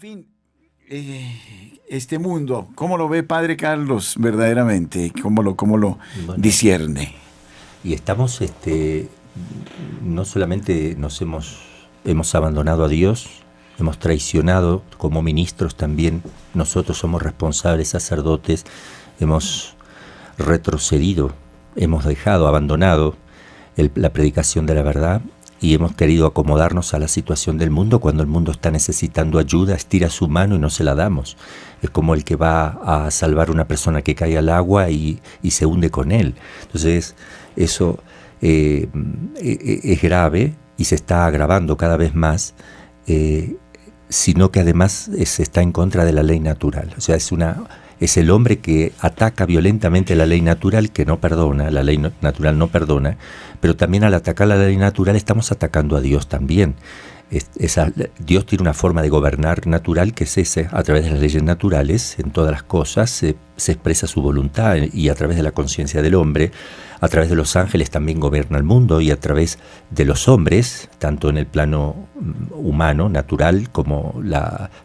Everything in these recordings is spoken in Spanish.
fin, este mundo, ¿cómo lo ve Padre Carlos verdaderamente? ¿Cómo lo Bueno, discierne? y estamos, no solamente hemos abandonado a Dios, hemos traicionado como ministros también, nosotros somos responsables, sacerdotes, hemos retrocedido, hemos abandonado la predicación de la verdad y hemos querido acomodarnos a la situación del mundo cuando el mundo está necesitando ayuda, estira su mano y no se la damos. Es como el que va a salvar a una persona que cae al agua y se hunde con él. Entonces, eso es grave y se está agravando cada vez más, sino que además se está en contra de la ley natural. O sea, es el hombre que ataca violentamente la ley natural, que no perdona, la ley natural no perdona, pero también al atacar la ley natural estamos atacando a Dios también. Dios tiene una forma de gobernar natural que es ese, a través de las leyes naturales, en todas las cosas se expresa su voluntad y a través de la conciencia del hombre, a través de los ángeles también gobierna el mundo y a través de los hombres, tanto en el plano humano, natural, como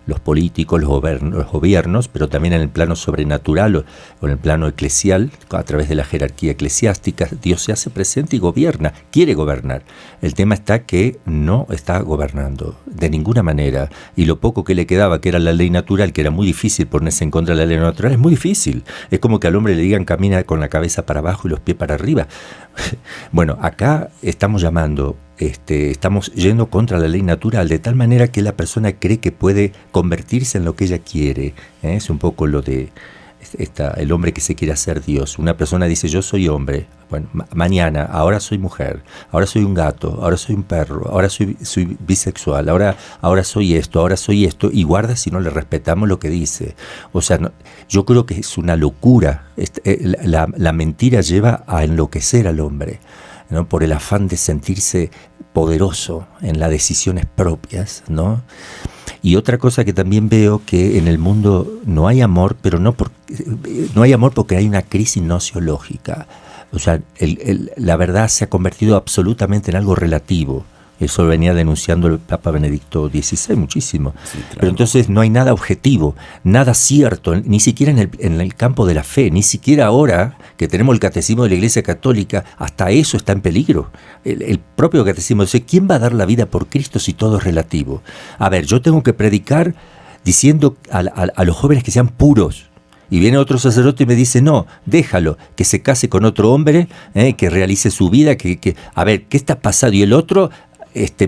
los políticos, los gobiernos, pero también en el plano sobrenatural o en el plano eclesial, a través de la jerarquía eclesiástica, Dios se hace presente y gobierna, quiere gobernar. El tema está que no está gobernando de ninguna manera y lo poco que le quedaba, que era la ley natural, que era muy difícil ponerse en contra de la ley natural, es muy difícil. Es como que al hombre le digan camina con la cabeza para abajo y los pies para arriba. Bueno, acá estamos estamos yendo contra la ley natural de tal manera que la persona cree que puede convertirse en lo que ella quiere. Es un poco lo de el hombre que se quiere hacer Dios. Una persona dice yo soy hombre, bueno, mañana, ahora soy mujer, ahora soy un gato, ahora soy un perro, ahora soy bisexual, ahora soy esto, y guarda si no le respetamos lo que dice. O sea, yo creo que es una locura. La mentira lleva a enloquecer al hombre, ¿no? Por el afán de sentirse poderoso en las decisiones propias, ¿no? Y otra cosa que también veo, que en el mundo no hay amor, pero no hay amor porque hay una crisis nociológica. O sea, la verdad se ha convertido absolutamente en algo relativo. Eso lo venía denunciando el Papa Benedicto XVI muchísimo. Sí, claro. Pero entonces no hay nada objetivo, nada cierto, ni siquiera en el campo de la fe, ni siquiera ahora que tenemos el catecismo de la Iglesia Católica, hasta eso está en peligro. El propio catecismo dice, ¿quién va a dar la vida por Cristo si todo es relativo? A ver, yo tengo que predicar diciendo a los jóvenes que sean puros. Y viene otro sacerdote y me dice, no, déjalo, que se case con otro hombre, que realice su vida, a ver, ¿qué está pasando? Y el otro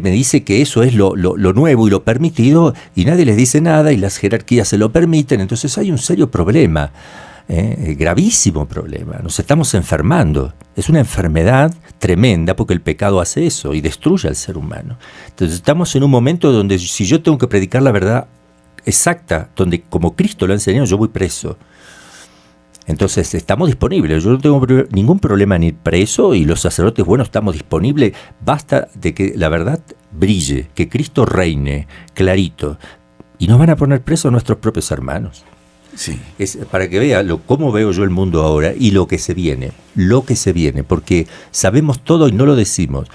me dice que eso es lo nuevo y lo permitido, y nadie les dice nada, y las jerarquías se lo permiten. Entonces hay un serio problema, gravísimo problema. Nos estamos enfermando. Es una enfermedad tremenda porque el pecado hace eso y destruye al ser humano. Entonces estamos en un momento donde si yo tengo que predicar la verdad exacta, donde como Cristo lo ha enseñado, yo voy preso. Entonces estamos disponibles, yo no tengo ningún problema en ir preso, y los sacerdotes, bueno, estamos disponibles, basta de que la verdad brille, que Cristo reine clarito, y nos van a poner presos nuestros propios hermanos. Sí. Es para que vea cómo veo yo el mundo ahora y lo que se viene, porque sabemos todo y no lo decimos.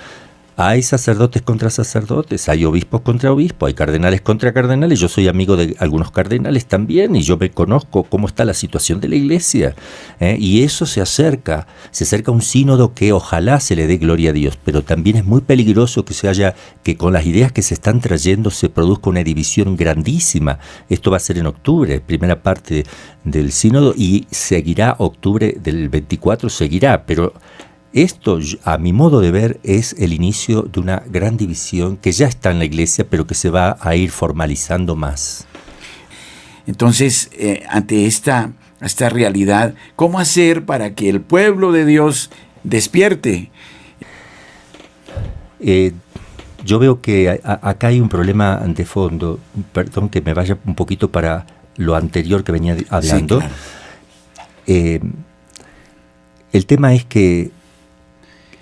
Hay sacerdotes contra sacerdotes, hay obispos contra obispos, hay cardenales contra cardenales. Yo soy amigo de algunos cardenales también y yo me conozco cómo está la situación de la Iglesia. Y eso se acerca a un sínodo que ojalá se le dé gloria a Dios, pero también es muy peligroso que con las ideas que se están trayendo se produzca una división grandísima. Esto va a ser en octubre, primera parte del sínodo, y seguirá octubre del 24, seguirá, pero esto, a mi modo de ver, es el inicio de una gran división que ya está en la Iglesia, pero que se va a ir formalizando más. Entonces, ante esta realidad, ¿cómo hacer para que el pueblo de Dios despierte? Yo veo que acá hay un problema de fondo. Perdón que me vaya un poquito para lo anterior que venía hablando. Sí, claro. El tema es que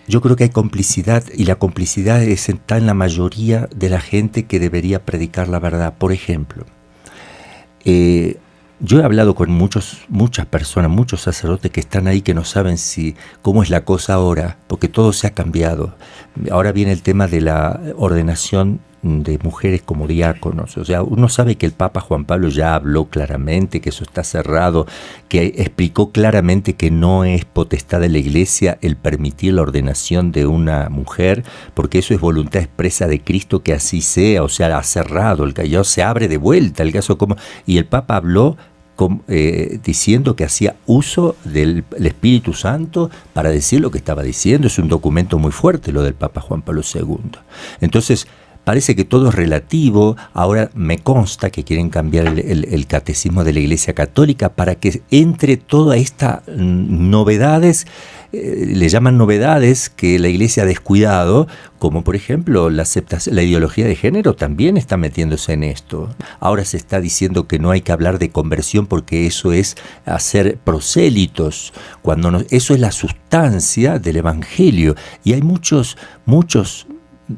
yo creo que hay complicidad, y la complicidad está en la mayoría de la gente que debería predicar la verdad. Por ejemplo, yo he hablado con muchas personas, muchos sacerdotes que están ahí que no saben cómo es la cosa ahora, porque todo se ha cambiado. Ahora viene el tema de la ordenación de mujeres como diáconos. O sea, uno sabe que el Papa Juan Pablo ya habló claramente, que eso está cerrado, que explicó claramente que no es potestad de la Iglesia el permitir la ordenación de una mujer, porque eso es voluntad expresa de Cristo que así sea. O sea, ha cerrado, el caso se abre de vuelta, el caso como... Y el Papa habló diciendo que hacía uso del Espíritu Santo para decir lo que estaba diciendo. Es un documento muy fuerte lo del Papa Juan Pablo II. Entonces, parece que todo es relativo. Ahora me consta que quieren cambiar el catecismo de la Iglesia Católica para que entre todas estas novedades, le llaman novedades que la Iglesia ha descuidado, como por ejemplo la ideología de género también está metiéndose en esto. Ahora se está diciendo que no hay que hablar de conversión porque eso es hacer prosélitos, cuando no, eso es la sustancia del Evangelio. Y hay muchos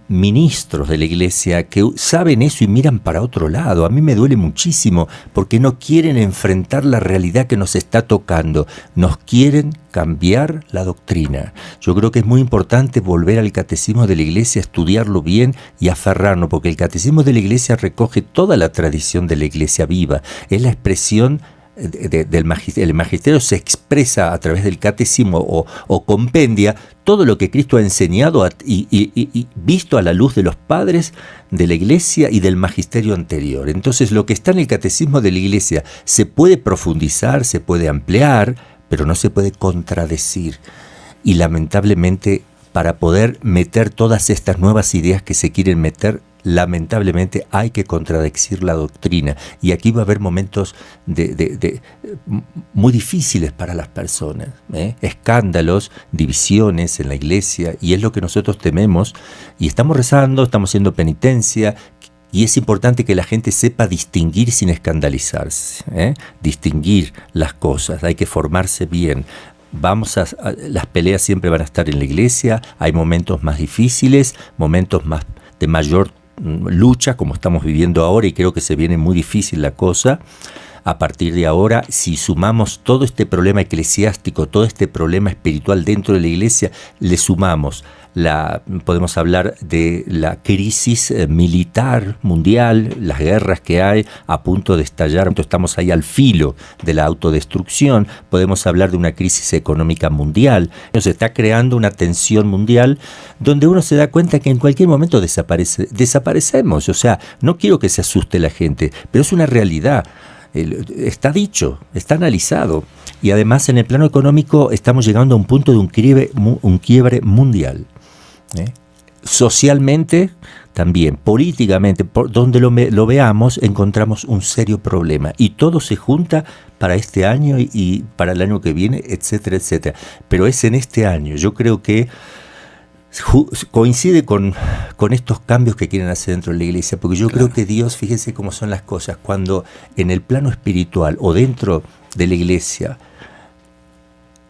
ministros de la Iglesia que saben eso y miran para otro lado. A mí me duele muchísimo porque no quieren enfrentar la realidad que nos está tocando. Nos quieren cambiar la doctrina. Yo creo que es muy importante volver al catecismo de la Iglesia, estudiarlo bien y aferrarnos, porque el catecismo de la Iglesia recoge toda la tradición de la Iglesia viva. Es la expresión del magisterio. El magisterio se expresa a través del catecismo o compendia todo lo que Cristo ha enseñado y visto a la luz de los padres de la Iglesia y del magisterio anterior. Entonces, lo que está en el catecismo de la Iglesia se puede profundizar, se puede ampliar, pero no se puede contradecir. Y lamentablemente, para poder meter todas estas nuevas ideas que se quieren meter, lamentablemente hay que contradecir la doctrina. Y aquí va a haber momentos muy difíciles para las personas, escándalos, divisiones en la Iglesia, y es lo que nosotros tememos. Y estamos rezando, estamos haciendo penitencia, y es importante que la gente sepa distinguir sin escandalizarse, distinguir las cosas. Hay que formarse bien. Las peleas siempre van a estar en la Iglesia. Hay momentos más difíciles, momentos más de mayor lucha, como estamos viviendo ahora, y creo que se viene muy difícil la cosa. A partir de ahora, si sumamos todo este problema eclesiástico, todo este problema espiritual dentro de la Iglesia, le sumamos podemos hablar de la crisis militar mundial, las guerras que hay a punto de estallar, estamos ahí al filo de la autodestrucción. Podemos hablar de una crisis económica mundial. Se está creando una tensión mundial donde uno se da cuenta que en cualquier momento desaparecemos. O sea, no quiero que se asuste la gente, pero es una realidad. Está dicho, está analizado. Y además en el plano económico estamos llegando a un punto de un quiebre mundial. Socialmente también, políticamente, por donde lo veamos, encontramos un serio problema. Y todo se junta para este año y para el año que viene, etcétera, etcétera. Pero es en este año, yo creo que coincide con estos cambios que quieren hacer dentro de la Iglesia, porque yo creo que Dios, fíjense cómo son las cosas, cuando en el plano espiritual o dentro de la Iglesia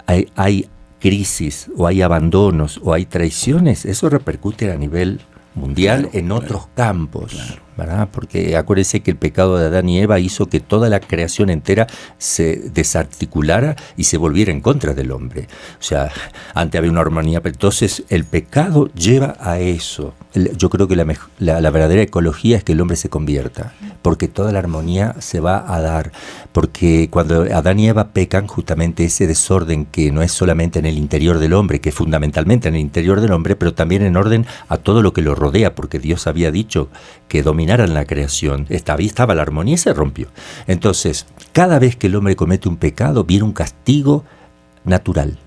hay crisis o hay abandonos o hay traiciones, eso repercute a nivel mundial en otros campos, ¿verdad? Porque acuérdense que el pecado de Adán y Eva hizo que toda la creación entera se desarticulara y se volviera en contra del hombre. O sea, antes había una armonía, pero entonces el pecado lleva a eso. Yo creo que la verdadera ecología es que el hombre se convierta, porque toda la armonía se va a dar. Porque cuando Adán y Eva pecan, justamente ese desorden que no es solamente en el interior del hombre, que es fundamentalmente en el interior del hombre, pero también en orden a todo lo que lo rodea, porque Dios había dicho que dominaran la creación. Estaba la armonía y se rompió. Entonces, cada vez que el hombre comete un pecado, viene un castigo natural.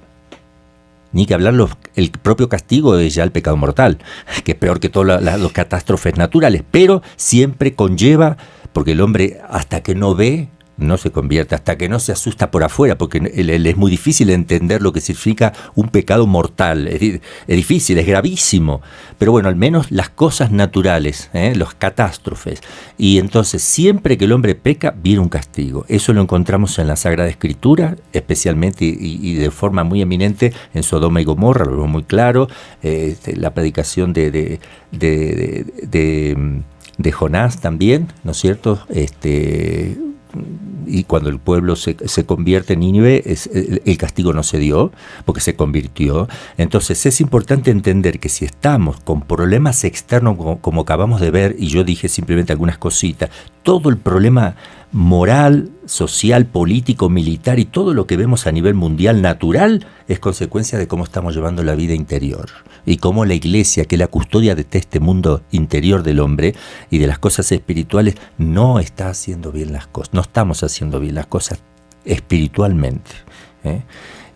Ni que hablar, el propio castigo es ya el pecado mortal, que es peor que todas las catástrofes naturales, pero siempre conlleva, porque el hombre hasta que no ve, no se convierte, hasta que no se asusta por afuera, porque es muy difícil entender lo que significa un pecado mortal. Es difícil, es gravísimo, pero bueno, al menos las cosas naturales, los catástrofes. Y entonces siempre que el hombre peca, viene un castigo. Eso lo encontramos en la Sagrada Escritura, especialmente y de forma muy eminente en Sodoma y Gomorra, lo vemos muy claro. La predicación de Jonás también, ¿no es cierto? y cuando el pueblo se convierte en Nínive, el castigo no se dio, porque se convirtió. Entonces es importante entender que si estamos con problemas externos, como acabamos de ver, y yo dije simplemente algunas cositas, todo el problema moral, social, político, militar y todo lo que vemos a nivel mundial natural es consecuencia de cómo estamos llevando la vida interior y cómo la Iglesia, que es la custodia de este mundo interior del hombre y de las cosas espirituales, no está haciendo bien las cosas, no estamos haciendo bien las cosas espiritualmente, ¿eh?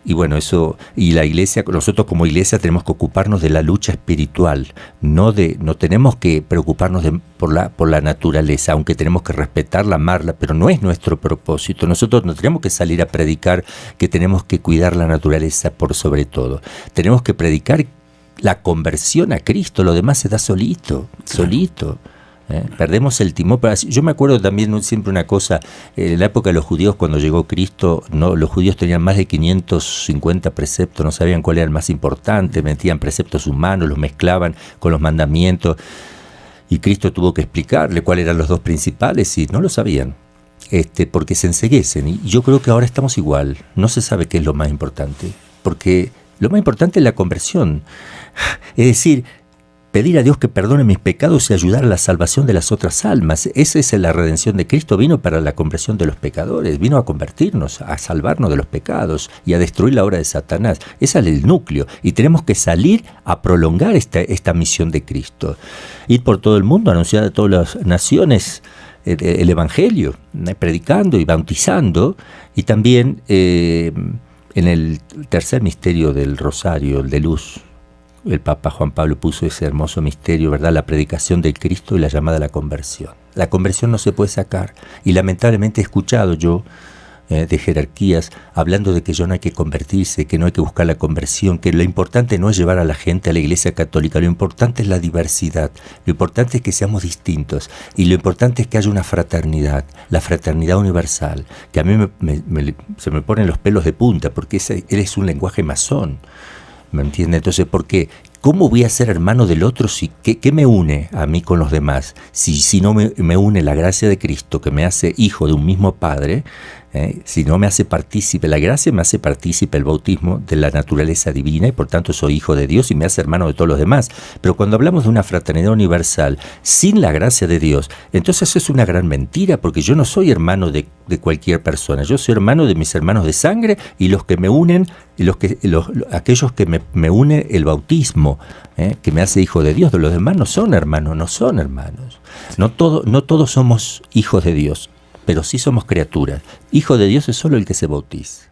Y bueno, eso, y la Iglesia, nosotros como Iglesia tenemos que ocuparnos de la lucha espiritual, no tenemos que preocuparnos por la naturaleza, aunque tenemos que respetarla, amarla, pero no es nuestro propósito. Nosotros no tenemos que salir a predicar que tenemos que cuidar la naturaleza por sobre todo. Tenemos que predicar la conversión a Cristo, lo demás se da solito. Perdemos el timón. Yo me acuerdo también siempre una cosa, en la época de los judíos, cuando llegó Cristo, los judíos tenían más de 550 preceptos, no sabían cuál era el más importante, metían preceptos humanos, los mezclaban con los mandamientos, y Cristo tuvo que explicarle cuáles eran los dos principales, y no lo sabían, porque se enceguecen. Y yo creo que ahora estamos igual, no se sabe qué es lo más importante, porque lo más importante es la conversión, es decir, pedir a Dios que perdone mis pecados y ayudar a la salvación de las otras almas. Esa es la redención de Cristo. Vino para la conversión de los pecadores, vino a convertirnos, a salvarnos de los pecados y a destruir la obra de Satanás. Ese es el núcleo y tenemos que salir a prolongar esta misión de Cristo. Ir por todo el mundo, anunciar a todas las naciones el Evangelio, predicando y bautizando, y también en el tercer misterio del Rosario, el de luz, el Papa Juan Pablo puso ese hermoso misterio, ¿verdad? La predicación del Cristo y la llamada a la conversión. La conversión no se puede sacar. Y lamentablemente he escuchado yo de jerarquías hablando de que no hay que convertirse, que no hay que buscar la conversión, que lo importante no es llevar a la gente a la Iglesia Católica, lo importante es la diversidad, lo importante es que seamos distintos y lo importante es que haya una fraternidad, la fraternidad universal, que a mí se me ponen los pelos de punta porque él es un lenguaje masón. ¿Me entiende? Entonces, ¿por qué? ¿Cómo voy a ser hermano del otro? ¿Qué me une a mí con los demás? Si no me une la gracia de Cristo, que me hace hijo de un mismo Padre, si no me hace partícipe, la gracia me hace partícipe el bautismo de la naturaleza divina y por tanto soy hijo de Dios y me hace hermano de todos los demás. Pero cuando hablamos de una fraternidad universal sin la gracia de Dios, entonces eso es una gran mentira, porque yo no soy hermano de cualquier persona, yo soy hermano de mis hermanos de sangre y los que me unen, aquellos que me une el bautismo, que me hace hijo de Dios. De los demás no son hermanos, no todos somos hijos de Dios, pero sí somos criaturas. Hijo de Dios es solo el que se bautiza.